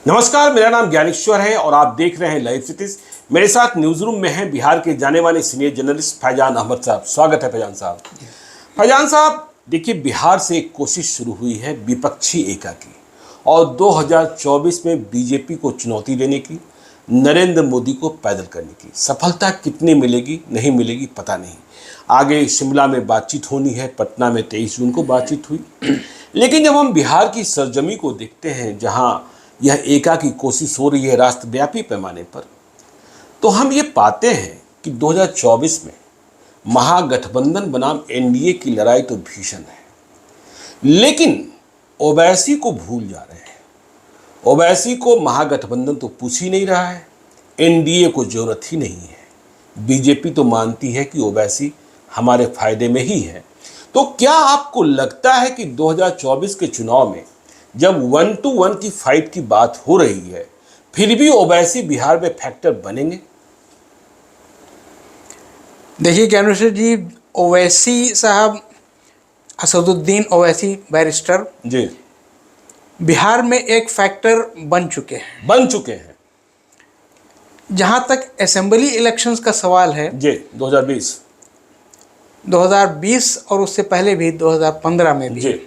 नमस्कार, मेरा नाम ज्ञानेश्वर है और आप देख रहे हैं लाइव सिटीज। मेरे साथ न्यूज रूम में हैं बिहार के जाने माने सीनियर जर्नलिस्ट फैजान अहमद साहब। स्वागत है फैजान साहब। फैजान साहब, देखिए, बिहार से एक कोशिश शुरू हुई है विपक्षी एका की और 2024 में बीजेपी को चुनौती देने की, नरेंद्र मोदी को पैदल करने की। सफलता कितनी मिलेगी नहीं मिलेगी पता नहीं। आगे शिमला में बातचीत होनी है, पटना में 23 जून को बातचीत हुई। लेकिन जब हम बिहार की सरजमी को देखते हैं जहां यह एका की कोशिश हो रही है राष्ट्रव्यापी पैमाने पर, तो हम ये पाते हैं कि 2024 में महागठबंधन बनाम एनडीए की लड़ाई तो भीषण है, लेकिन ओवैसी को भूल जा रहे हैं। ओवैसी को महागठबंधन तो पूछ ही नहीं रहा है, एनडीए को जरूरत ही नहीं है। बीजेपी तो मानती है कि ओवैसी हमारे फायदे में ही है। तो क्या आपको लगता है कि 2024 के चुनाव में जब 1-to-1 की फाइट की बात हो रही है, फिर भी ओवैसी बिहार में फैक्टर बनेंगे? देखिए ज्ञानेश्वर जी, ओवैसी साहब, असदुद्दीन ओवैसी बैरिस्टर जी, बिहार में एक फैक्टर बन चुके हैं। जहां तक असेंबली इलेक्शंस का सवाल है जी, 2020 और उससे पहले भी 2015 में भी जी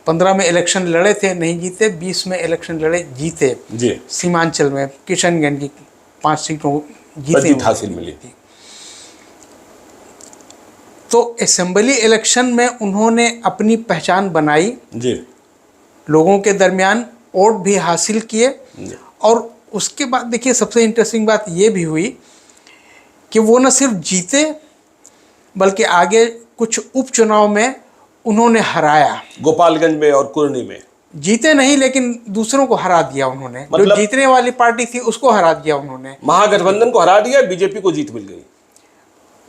15 में इलेक्शन लड़े थे, नहीं जीते। 20 में इलेक्शन लड़े, जीते। जी, सीमांचल में किशनगंज की 5 सीटों जीते जीत हासिल मिली थी। तो असेंबली इलेक्शन में उन्होंने अपनी पहचान बनाई, जी, लोगों के दरमियान वोट भी हासिल किए। और उसके बाद देखिए, सबसे इंटरेस्टिंग बात ये भी हुई कि वो न सिर्फ जीते बल्कि आगे कुछ उपचुनाव में उन्होंने हराया। गोपालगंज में और कुर्नी में जीते नहीं, लेकिन दूसरों को हरा दिया उन्होंने। मतलब जो जीतने वाली पार्टी थी उसको हरा दिया उन्होंने। महागठबंधन को हरा दिया, बीजेपी को जीत मिल गई।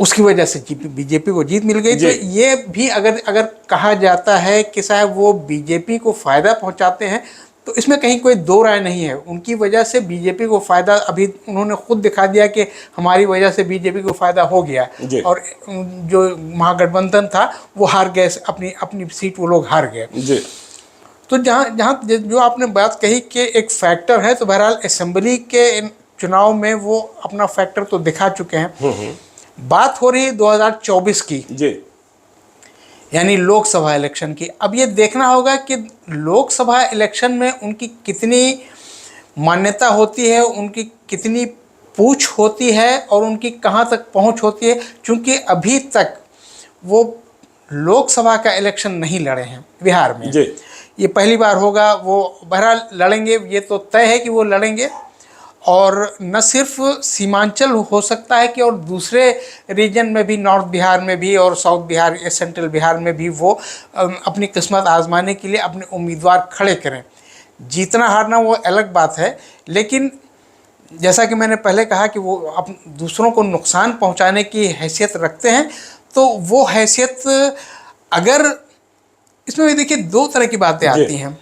उसकी वजह से बीजेपी को जीत मिल गई। तो ये भी अगर कहा जाता है कि साहब वो बीजेपी को फायदा पहुंचाते हैं, तो इसमें कहीं कोई दो राय नहीं है। उनकी वजह से बीजेपी को फायदा, अभी उन्होंने खुद दिखा दिया कि हमारी वजह से बीजेपी को फायदा हो गया। और जो महागठबंधन था वो हार गए, अपनी सीट वो लोग हार गए। तो जहाँ जो आपने बात कही कि एक फैक्टर है, तो बहरहाल असेंबली के चुनाव में वो अपना फैक्टर तो दिखा चुके हैं। बात हो रही है 2024 की, यानी लोकसभा इलेक्शन की। अब ये देखना होगा कि लोकसभा इलेक्शन में उनकी कितनी मान्यता होती है, उनकी कितनी पूछ होती है और उनकी कहाँ तक पहुँच होती है। क्योंकि अभी तक वो लोकसभा का इलेक्शन नहीं लड़े हैं बिहार में। ये पहली बार होगा। वो बहरहाल लड़ेंगे, ये तो तय है कि वो लड़ेंगे। और न सिर्फ सीमांचल हो सकता है कि और दूसरे रीजन में भी, नॉर्थ बिहार में भी और साउथ बिहार या सेंट्रल बिहार में भी वो अपनी किस्मत आजमाने के लिए अपने उम्मीदवार खड़े करें। जीतना हारना वो अलग बात है, लेकिन जैसा कि मैंने पहले कहा कि वो दूसरों को नुकसान पहुंचाने की हैसियत रखते हैं। तो वो हैसियत, अगर इसमें भी देखिए दो तरह की बातें आती हैं।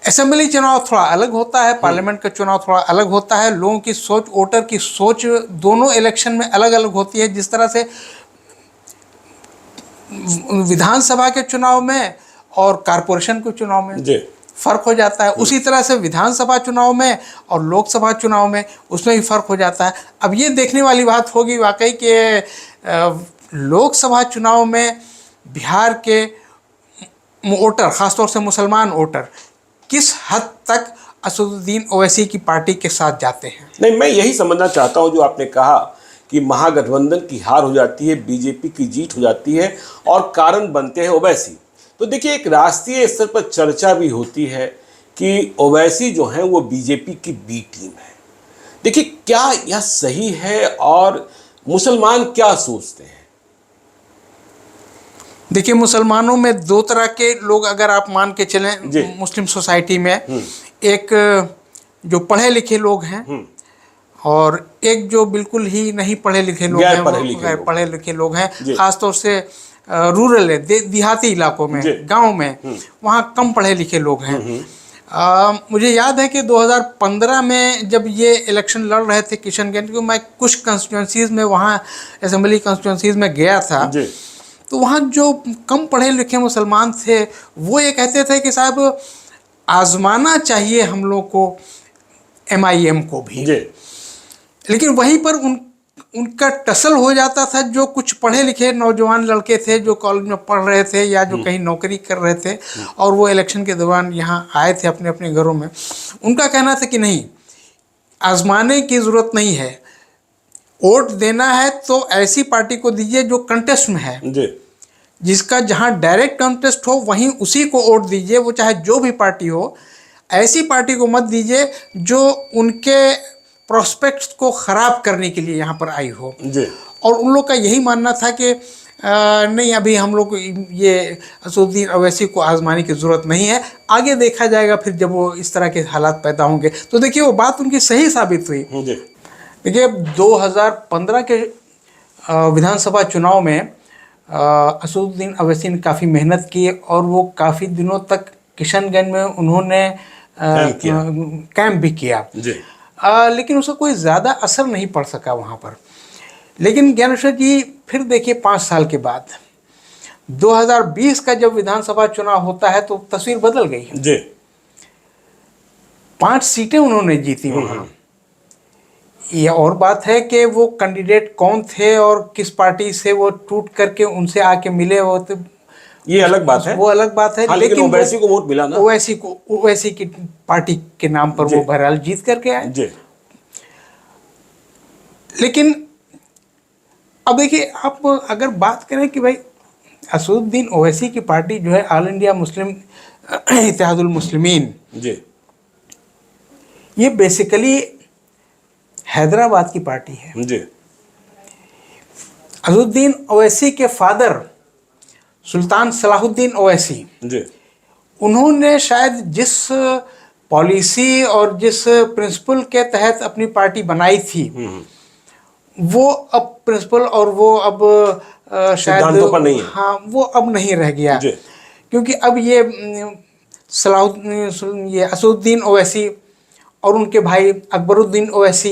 असेंबली चुनाव थोड़ा अलग होता है, पार्लियामेंट का चुनाव थोड़ा अलग होता है। लोगों की सोच, वोटर की सोच दोनों इलेक्शन में अलग अलग होती है। जिस तरह से विधानसभा के चुनाव में और कारपोरेशन के चुनाव में फर्क हो जाता है, उसी तरह से विधानसभा चुनाव में और लोकसभा चुनाव में उसमें भी फर्क हो जाता है। अब ये देखने वाली बात होगी वाकई कि लोकसभा चुनाव में बिहार के वोटर, ख़ासतौर से मुसलमान वोटर, किस हद तक असदुद्दीन ओवैसी की पार्टी के साथ जाते हैं। नहीं, मैं यही समझना चाहता हूं जो आपने कहा कि महागठबंधन की हार हो जाती है, बीजेपी की जीत हो जाती है और कारण बनते हैं ओवैसी। तो देखिए, एक राष्ट्रीय स्तर पर चर्चा भी होती है कि ओवैसी जो है वो बीजेपी की बी टीम है। देखिए, क्या यह सही है और मुसलमान क्या सोचते हैं? देखिए, मुसलमानों में दो तरह के लोग अगर आप मान के चलें मुस्लिम सोसाइटी में, एक जो पढ़े लिखे लोग हैं और एक जो बिल्कुल ही नहीं पढ़े लिखे लोग हैं, गैर पढ़े लिखे लोग हैं। खासतौर से रूरल है, देहाती इलाकों में, गांव में, वहाँ कम पढ़े लिखे लोग हैं। मुझे याद है कि 2015 में जब ये इलेक्शन लड़ रहे थे किशनगंज को, मैं कुछ कंस्टिट्यूंसीज़ में, वहाँ असेंबली कंस्टिट्यूंसीज़ में गया था। तो वहाँ जो कम पढ़े लिखे मुसलमान थे वो ये कहते थे कि साहब आजमाना चाहिए हम लोग को, MIM को भी। जी। लेकिन वहीं पर उनका टसल हो जाता था। जो कुछ पढ़े लिखे नौजवान लड़के थे जो कॉलेज में पढ़ रहे थे या जो कहीं नौकरी कर रहे थे और वो इलेक्शन के दौरान यहाँ आए थे अपने अपने घरों में, उनका कहना था कि नहीं, आजमाने की ज़रूरत नहीं है, वोट देना है तो ऐसी पार्टी को दीजिए जो कंटेस्ट में है, जी। जिसका जहाँ डायरेक्ट कंटेस्ट हो वहीं उसी को वोट दीजिए, वो चाहे जो भी पार्टी हो। ऐसी पार्टी को मत दीजिए जो उनके प्रोस्पेक्ट्स को ख़राब करने के लिए यहाँ पर आई हो। जी। और उन लोग का यही मानना था कि नहीं, अभी हम लोग को ये असदुद्दीन ओवैसी को आजमाने की ज़रूरत नहीं है, आगे देखा जाएगा फिर जब वो इस तरह के हालात पैदा होंगे। तो देखिए वो बात उनकी सही साबित हुई। जी। देखिए 2015 के विधानसभा चुनाव में असदुद्दीन ओवैसी ने काफ़ी मेहनत की और वो काफ़ी दिनों तक किशनगंज में उन्होंने कैंप भी किया। जी। लेकिन उसका कोई ज़्यादा असर नहीं पड़ सका वहाँ पर। लेकिन ज्ञानेश्वर जी फिर देखिए 5 साल के बाद 2020 का जब विधानसभा चुनाव होता है तो तस्वीर बदल गई। जी। 5 सीटें उन्होंने जीती वहाँ। ये और बात है कि वो कैंडिडेट कौन थे और किस पार्टी से वो टूट करके उनसे आके मिले, वो तो ये अलग बात है, वो अलग बात है। हाँ, लेकिन ओवैसी को वोट मिला ना, ओवैसी की पार्टी के नाम पर वो बहरहाल जीत करके आए। जी। लेकिन अब देखिए आप अगर बात करें कि भाई असदुद्दीन ओवैसी की पार्टी जो है all India Muslim Ittehadul Muslimeen, जी। ये बेसिकली हैदराबाद की पार्टी है। जी। असदुद्दीन ओवैसी के फादर सुल्तान सलाहुद्दीन ओवैसी, जी। उन्होंने शायद जिस पॉलिसी और जिस प्रिंसिपल के तहत अपनी पार्टी बनाई थी, वो अब प्रिंसिपल और वो अब शायद पर नहीं है। हाँ, वो अब नहीं रह गया। क्योंकि अब ये असदुद्दीन ओवैसी और उनके भाई अकबरुद्दीन ओवैसी,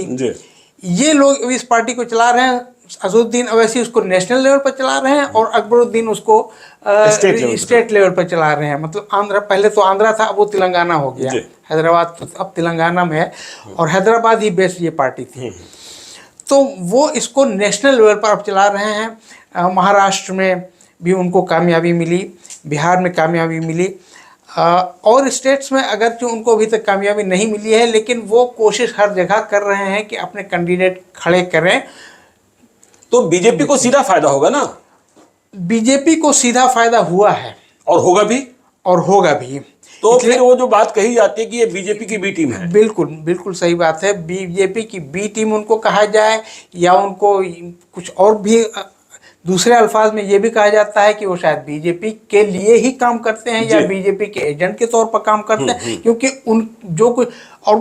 ये लोग इस पार्टी को चला रहे हैं। असदुद्दीन ओवैसी उसको नेशनल लेवल पर चला रहे हैं और अकबरुद्दीन उसको स्टेट लेवल पर चला रहे हैं। मतलब आंध्रा, पहले तो आंध्रा था, अब वो तेलंगाना हो गया। हैदराबाद तो अब तेलंगाना में है और हैदराबाद ही बेस्ड ये पार्टी थी। तो वो इसको नेशनल लेवल पर अब चला रहे हैं। महाराष्ट्र में भी उनको कामयाबी मिली, बिहार में कामयाबी मिली, और स्टेट्स में अगरचे उनको अभी तक कामयाबी नहीं मिली है, लेकिन वो कोशिश हर जगह कर रहे हैं कि अपने कैंडिडेट खड़े करें। तो बीजेपी को सीधा फायदा होगा ना? बीजेपी को सीधा फायदा हुआ है और होगा भी, और होगा भी। तो फिर वो जो बात कही जाती है कि ये बीजेपी की बी टीम है, बिल्कुल बिल्कुल सही बात है। बीजेपी की बी टीम उनको कहा जाए या उनको कुछ और भी दूसरे अल्फाज में ये भी कहा जाता है कि वो शायद बीजेपी के लिए ही काम करते हैं या बीजेपी के एजेंट के तौर पर काम करते हैं। क्योंकि उन जो कुछ और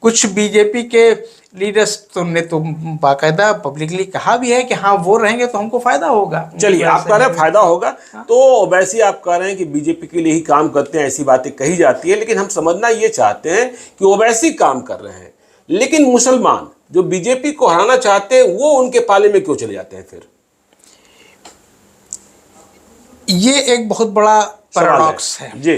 कुछ बीजेपी के लीडर्स ने तो बाकायदा पब्लिकली कहा भी है कि हाँ, वो रहेंगे तो हमको फायदा होगा। चलिए, आप कह रहे हैं फायदा होगा, तो वैसे आप कह रहे हैं कि बीजेपी के लिए ही काम करते हैं, ऐसी बातें कही जाती है। लेकिन हम समझना ये चाहते हैं कि ओवैसी काम कर रहे हैं, लेकिन मुसलमान जो बीजेपी को हराना चाहते हैं वो उनके पाले में क्यों चले जाते हैं? फिर ये एक बहुत बड़ा पैराडॉक्स है जी।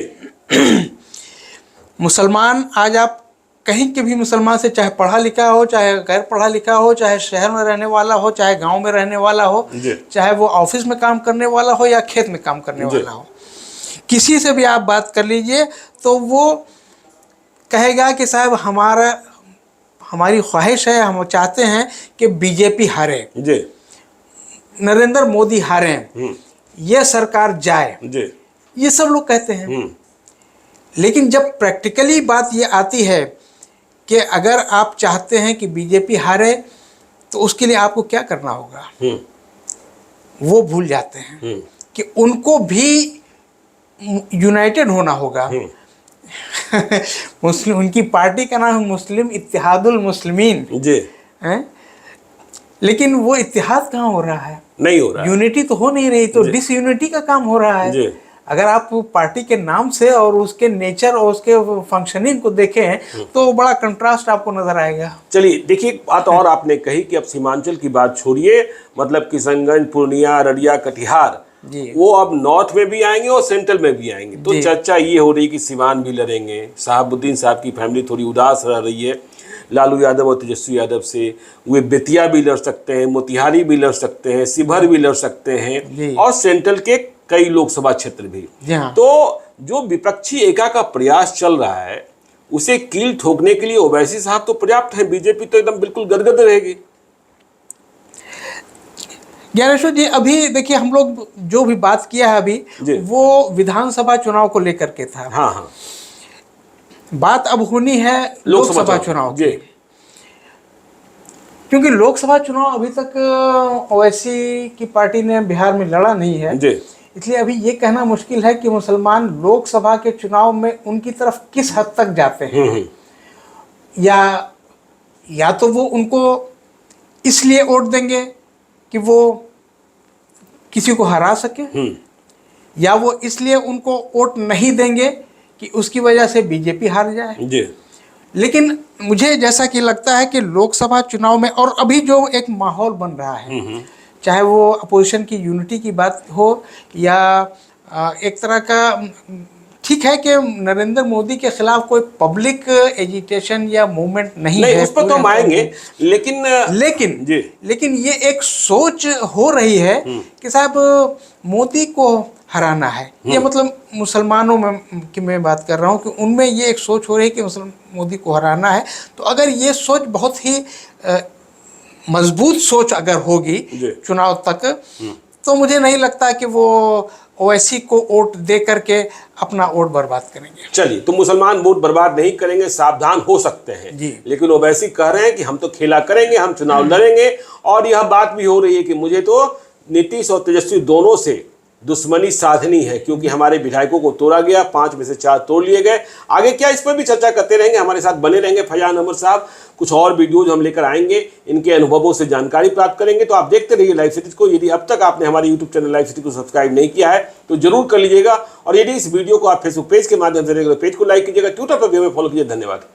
मुसलमान, आज आप कहीं के भी मुसलमान से, चाहे पढ़ा लिखा हो, चाहे गैर पढ़ा लिखा हो, चाहे शहर में रहने वाला हो, चाहे गांव में रहने वाला हो, चाहे वो ऑफिस में काम करने वाला हो या खेत में काम करने वाला हो, किसी से भी आप बात कर लीजिए तो वो कहेगा कि साहब हमारी ख्वाहिश है, हम चाहते हैं कि बीजेपी हारे, नरेंद्र मोदी हारे, ये सरकार जाए, ये सब लोग कहते हैं। लेकिन जब प्रैक्टिकली बात ये आती है कि अगर आप चाहते हैं कि बीजेपी हारे तो उसके लिए आपको क्या करना होगा, वो भूल जाते हैं कि उनको भी यूनाइटेड होना होगा। मुस्लिम, उनकी पार्टी का नाम है मुस्लिम इत्तेहादुल मुस्लिमीन हैं, लेकिन वो इत्तेहाद कहाँ हो रहा है? नहीं हो रहा, यूनिटी तो हो नहीं रही, तो डिसयूनिटी का काम हो रहा है। अगर आप पार्टी के नाम से और उसके नेचर और उसके फंक्शनिंग को देखें तो बड़ा कंट्रास्ट आपको नजर आएगा। चलिए देखिए, एक बात और आपने कही कि अब सीमांचल की बात छोड़िए, मतलब किशनगंज, पूर्णिया, अररिया, कटिहार जी। वो अब नॉर्थ में भी आएंगे और सेंट्रल में भी आएंगे। तो जी। चर्चा ये हो रही कि सिवान भी लड़ेंगे, शहाबुद्दीन साहब की फैमिली थोड़ी उदास रह रही है लालू यादव और तेजस्वी यादव से, वे बेतिया भी लड़ सकते हैं, मोतिहारी भी लड़ सकते हैं, शिवहर भी लड़ सकते जी। हैं और सेंट्रल के कई लोकसभा क्षेत्र भी। जी हाँ। तो जो विपक्षी एका का प्रयास चल रहा है उसे कील ठोकने के लिए ओवैसी साहब तो पर्याप्त है, बीजेपी तो एकदम बिल्कुल गदगद रहेगी। ज्ञानेश्वर जी, अभी देखिए हम लोग जो भी बात किया है अभी, वो विधानसभा चुनाव को लेकर के था। हाँ हाँ, बात अब होनी है लोकसभा चुनाव जी। की, क्योंकि लोकसभा चुनाव अभी तक ओवैसी की पार्टी ने बिहार में लड़ा नहीं है जी। इसलिए अभी ये कहना मुश्किल है कि मुसलमान लोकसभा के चुनाव में उनकी तरफ किस हद तक जाते हैं। या तो वो उनको इसलिए वोट देंगे कि वो किसी को हरा सके, या वो इसलिए उनको वोट नहीं देंगे कि उसकी वजह से बीजेपी हार जाए जी। लेकिन मुझे जैसा कि लगता है कि लोकसभा चुनाव में और अभी जो एक माहौल बन रहा है, चाहे वो अपोजिशन की यूनिटी की बात हो या एक तरह का, ठीक है कि नरेंद्र मोदी के खिलाफ कोई पब्लिक एजिटेशन या मूवमेंट नहीं है, उस पर तो हम आएंगे, लेकिन ये एक सोच हो रही है कि साहब मोदी को हराना है। ये मतलब मुसलमानों में की मैं बात कर रहा हूँ कि उनमें ये एक सोच हो रही है कि मोदी को हराना है। तो अगर ये सोच बहुत ही मजबूत सोच अगर होगी चुनाव तक, तो मुझे नहीं लगता कि वो ओवैसी को वोट दे करके अपना वोट बर्बाद करेंगे। चलिए, तो मुसलमान वोट बर्बाद नहीं करेंगे, सावधान हो सकते हैं जी। लेकिन ओवैसी कह रहे हैं कि हम तो खेला करेंगे, हम चुनाव लड़ेंगे। और यह बात भी हो रही है कि मुझे तो नीतीश और तेजस्वी दोनों से दुश्मनी साधनी है, क्योंकि हमारे विधायकों को तोड़ा गया, 5 में से 4 तोड़ लिए गए। आगे क्या, इस पर भी चर्चा करते रहेंगे, हमारे साथ बने रहेंगे फैजान अहमद साहब। कुछ और वीडियोज हम लेकर आएंगे, इनके अनुभवों से जानकारी प्राप्त करेंगे। तो आप देखते रहिए लाइव सिटीज को। यदि अब तक आपने हमारे यूट्यूब चैनल लाइव सिटी को सब्सक्राइब नहीं किया है तो जरूर कर लीजिएगा। और यदि इस वीडियो को आप फेसबुक पेज के माध्यम से देख रहे हो, पेज को लाइक कीजिएगा, ट्विटर पर भी हमें फॉलो कीजिए। धन्यवाद।